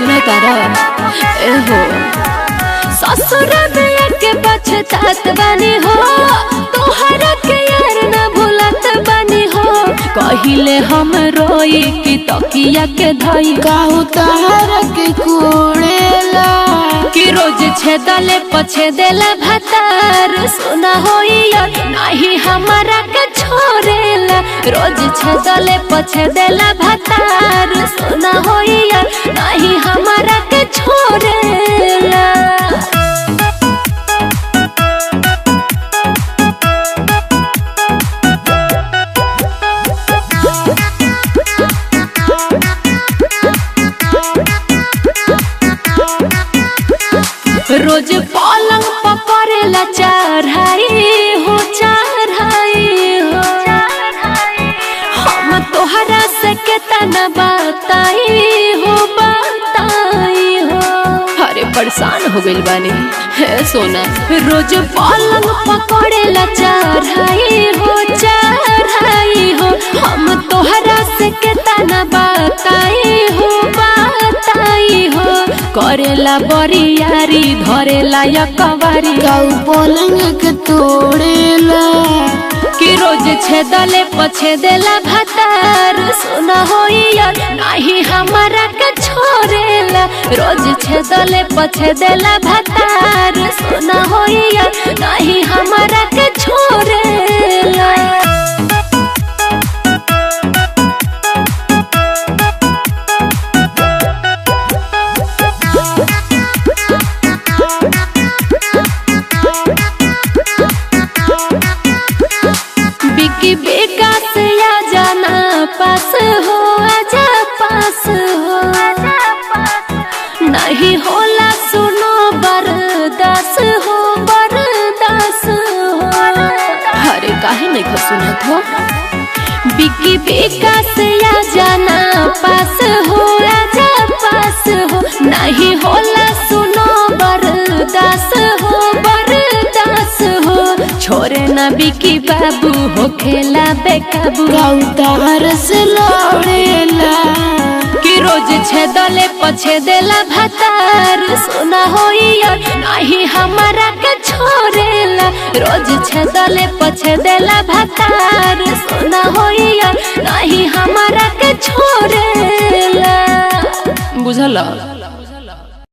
सुना तारा एहो ससुर में के पछतात बनी हो तोहरा के यार न भूलत बनी हो कहिले हम रोई कि तकिया के धई काहू तहरा के कोड़ेला कि रोज छेदले पछेदेला भतार सुना होइया नहीं हमारा के छोड़ेला रोज छेदले पछेदेला भतार सुना होइया नहीं हमारा के छोड़ेला रोज पलंग पकड़ेला चढ़ाई हो हम तोहरा से केतना बताई हो अरे परेशान हो गइल बानी हे सोना रोज पलंग पकड़ेला चढ़ाई हो हम तोहरा से केतना बताई हो करेला बरियारी धरेला या कवारी काऊ पलंग के तोड़ेला कि रोज छेदले पछेदेला भतार सुना होइया नहीं हमारा के छोड़ेला रोज छेदले पछेदेला भतार सुना होइया नहीं हमारा के छोड़ेला बिकी बेका से आ जाना पास हो आजा पास हो नहीं होला सुनो बरदास हो अरे काहे नहीं सुनत हो बिकी बेका से आ जाना पास हो आजा पास हो नहीं होला सुनो बरदास हो छोरे ना बिकी बाबू हो खेला बेकाबू काऊ तहरा से लड़ेला कि रोज छेदले पछेदेला भतार सुना होइया नहीं हमारा के छोड़ेला रोज छेदले पछेदेला भतार सुना होइया नहीं हमारा के छोड़ेला बुझला।